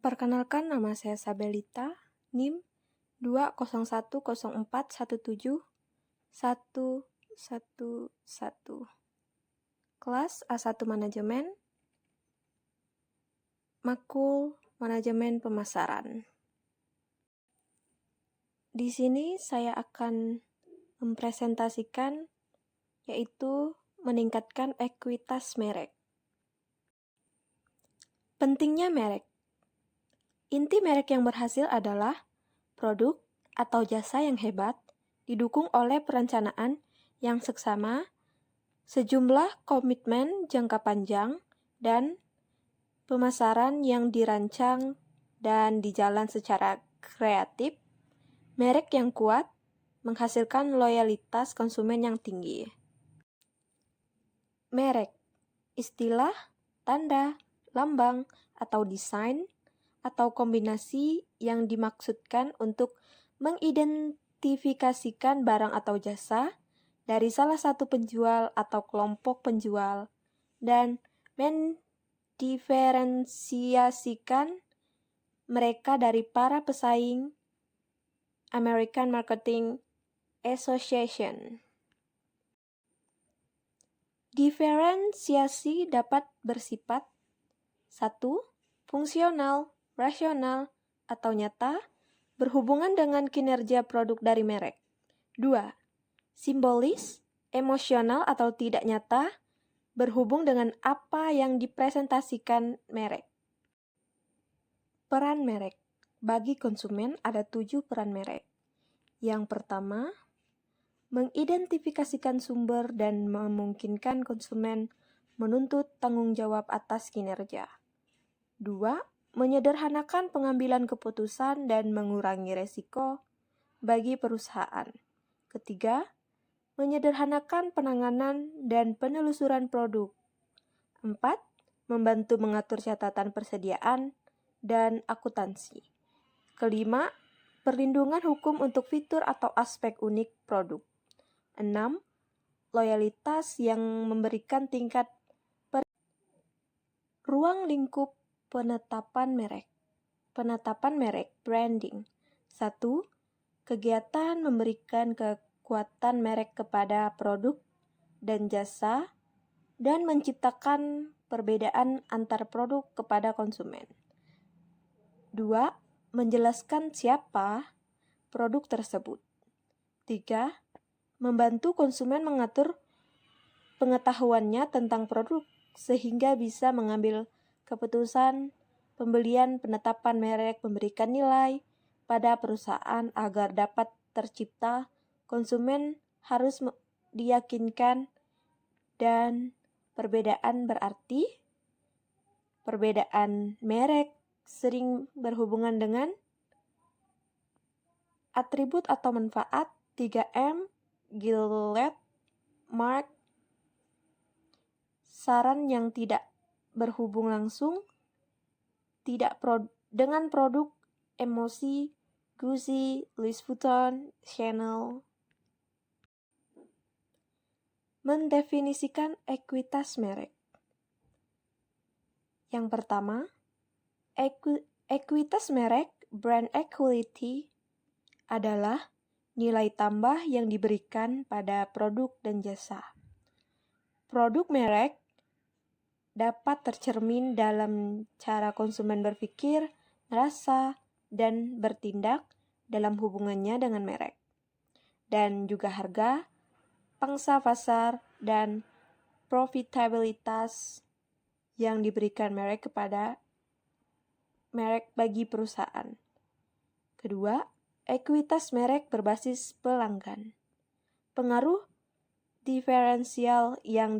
Perkenalkan, nama saya Sabelita, NIM 20104171111. Kelas A1 Manajemen, Makul Manajemen Pemasaran. Di sini saya akan mempresentasikan yaitu meningkatkan ekuitas merek. Pentingnya merek. Inti merek yang berhasil adalah produk atau jasa yang hebat, didukung oleh perencanaan yang seksama, sejumlah komitmen jangka panjang, dan pemasaran yang dirancang dan dijalan secara kreatif. Merek yang kuat menghasilkan loyalitas konsumen yang tinggi. Merek, istilah, tanda, lambang, atau desain, atau kombinasi yang dimaksudkan untuk mengidentifikasikan barang atau jasa dari salah satu penjual atau kelompok penjual dan mendiferensiasikan mereka dari para pesaing. American Marketing Association. Diferensiasi dapat bersifat 1. Fungsional, rasional, atau nyata, berhubungan dengan kinerja produk dari merek. 2. Simbolis, emosional atau tidak nyata, berhubung dengan apa yang dipresentasikan merek. Peran merek. Bagi konsumen ada 7 peran merek. Yang pertama, mengidentifikasikan sumber dan memungkinkan konsumen menuntut tanggung jawab atas kinerja. 2. Menyederhanakan pengambilan keputusan dan mengurangi resiko bagi perusahaan. Ketiga, menyederhanakan penanganan dan penelusuran produk. 4. Membantu mengatur catatan persediaan dan akuntansi. Kelima, perlindungan hukum untuk fitur atau aspek unik produk. 6. Loyalitas yang memberikan tingkat ruang lingkup penetapan merek. Penetapan merek, branding. 1. Kegiatan memberikan kekuatan merek kepada produk dan jasa dan menciptakan perbedaan antar produk kepada konsumen. 2. Menjelaskan siapa produk tersebut. 3. Membantu konsumen mengatur pengetahuannya tentang produk sehingga bisa mengambil keputusan pembelian. Penetapan merek memberikan nilai pada perusahaan agar dapat tercipta. Konsumen harus diyakinkan dan perbedaan berarti perbedaan merek sering berhubungan dengan atribut atau manfaat. 3M, Gillette, Mark, saran yang tidak berhubung langsung, tidak dengan produk, emosi, Gucci, Louis Vuitton, Chanel. Mendefinisikan ekuitas merek. Yang pertama, ekuitas merek, brand equity, adalah nilai tambah yang diberikan pada produk dan jasa. Produk merek dapat tercermin dalam cara konsumen berpikir, merasa, dan bertindak dalam hubungannya dengan merek, dan juga harga, pangsa pasar, dan profitabilitas yang diberikan merek kepada merek bagi perusahaan. Kedua, ekuitas merek berbasis pelanggan. Pengaruh diferensial yang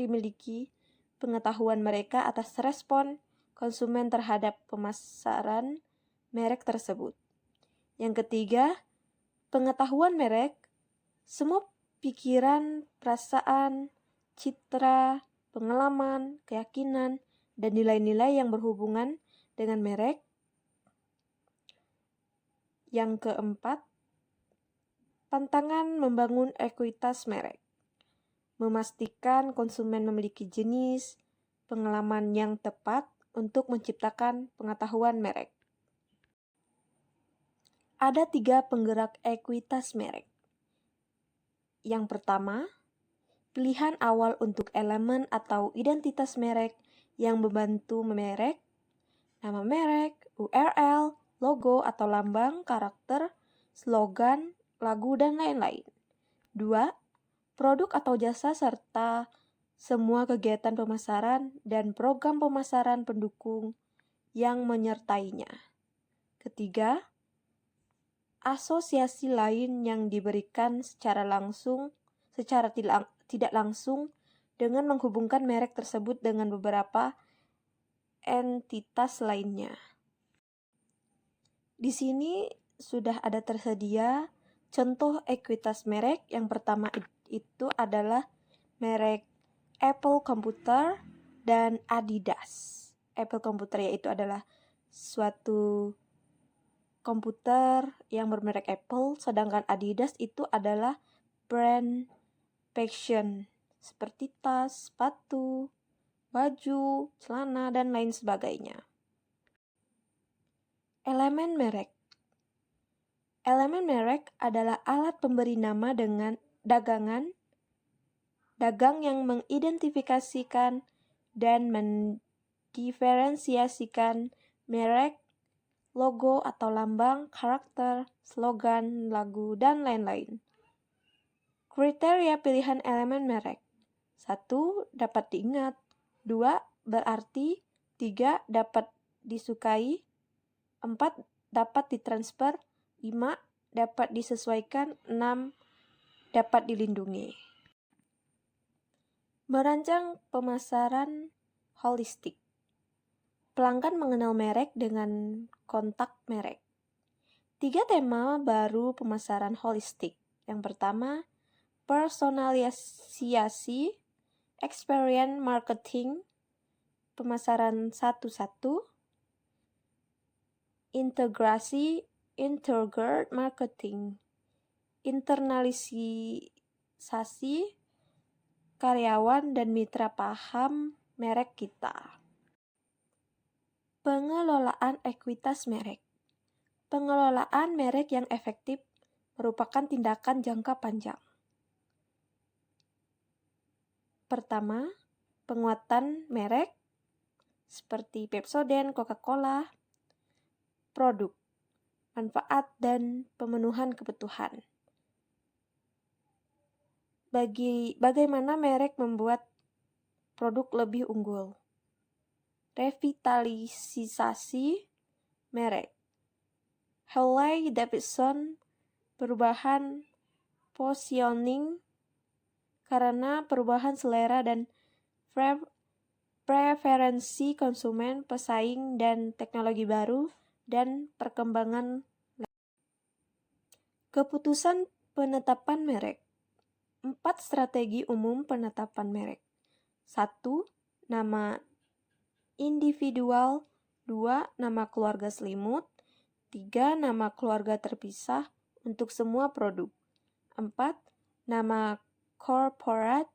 dimiliki pengetahuan mereka atas respon konsumen terhadap pemasaran merek tersebut. Yang ketiga, pengetahuan merek, semua pikiran, perasaan, citra, pengalaman, keyakinan, dan nilai-nilai yang berhubungan dengan merek. Yang keempat, tantangan membangun ekuitas merek. Memastikan konsumen memiliki jenis pengalaman yang tepat untuk menciptakan pengetahuan merek. Ada 3 penggerak ekuitas merek. Yang pertama, pilihan awal untuk elemen atau identitas merek yang membantu merek, nama merek, URL, logo atau lambang, karakter, slogan, lagu, dan lain-lain. 2. Produk atau jasa serta semua kegiatan pemasaran dan program pemasaran pendukung yang menyertainya. Ketiga, asosiasi lain yang diberikan secara tidak langsung dengan menghubungkan merek tersebut dengan beberapa entitas lainnya. Di sini sudah ada tersedia contoh ekuitas merek. Yang pertama itu adalah merek Apple Computer dan Adidas. Apple Computer yaitu adalah suatu komputer yang bermerek Apple, sedangkan Adidas itu adalah brand fashion seperti tas, sepatu, baju, celana, dan lain sebagainya. Elemen merek. Elemen merek adalah alat pemberi nama dengan dagang yang mengidentifikasikan dan mendiferensiasikan merek, logo atau lambang, karakter, slogan, lagu, dan lain-lain. Kriteria pilihan elemen merek. 1. Dapat diingat. 2. Berarti. 3. Dapat disukai. 4. Dapat ditransfer. 5. Dapat disesuaikan. 6. Dapat dilindungi. Merancang pemasaran holistik. Pelanggan mengenal merek dengan kontak merek. 3 tema baru pemasaran holistik. Yang pertama, personalisasi, experience marketing, pemasaran satu-satu, integrasi, integrated marketing, internalisasi, karyawan dan mitra paham merek kita. Pengelolaan ekuitas merek. Pengelolaan merek yang efektif merupakan tindakan jangka panjang. Pertama, penguatan merek seperti Pepsodent, Coca-Cola, produk, manfaat, dan pemenuhan kebutuhan. Bagaimana merek membuat produk lebih unggul. Revitalisasi merek. Harley Davidson perubahan positioning karena perubahan selera dan preferensi konsumen, pesaing, dan teknologi baru, dan perkembangan. Keputusan penetapan merek. 4 strategi umum penetapan merek. 1. Nama individual. 2. Nama keluarga selimut. 3. Nama keluarga terpisah untuk semua produk. 4. Nama corporate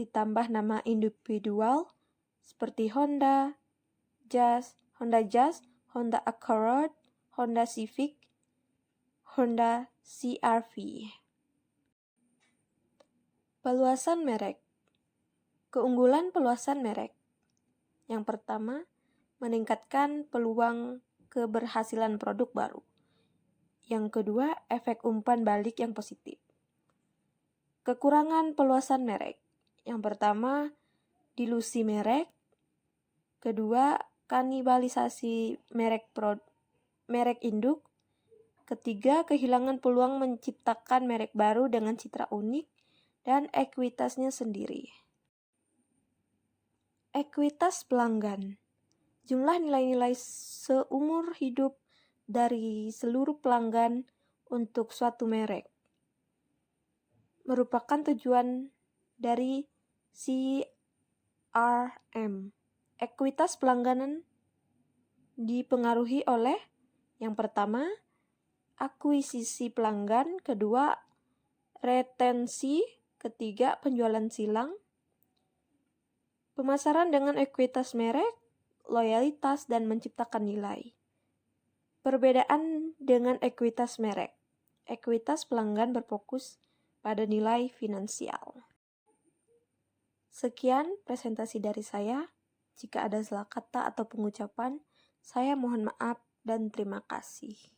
ditambah nama individual seperti Honda Jazz, Honda Accord, Honda Civic, Honda CR-V. Peluasan merek. Keunggulan peluasan merek. Yang pertama, meningkatkan peluang keberhasilan produk baru. Yang kedua, efek umpan balik yang positif. Kekurangan peluasan merek. Yang pertama, dilusi merek. Kedua, kanibalisasi merek induk. Ketiga, kehilangan peluang menciptakan merek baru dengan citra unik dan ekuitasnya sendiri. Ekuitas pelanggan. Jumlah nilai-nilai seumur hidup dari seluruh pelanggan untuk suatu merek merupakan tujuan dari CRM. Ekuitas pelanggan dipengaruhi oleh yang pertama, akuisisi pelanggan, kedua, retensi, ketiga, penjualan silang. Pemasaran dengan ekuitas merek loyalitas, dan menciptakan nilai. Perbedaan dengan ekuitas merek. Ekuitas pelanggan berfokus pada nilai finansial. Sekian presentasi dari saya. Jika ada salah kata atau pengucapan, saya mohon maaf dan terima kasih.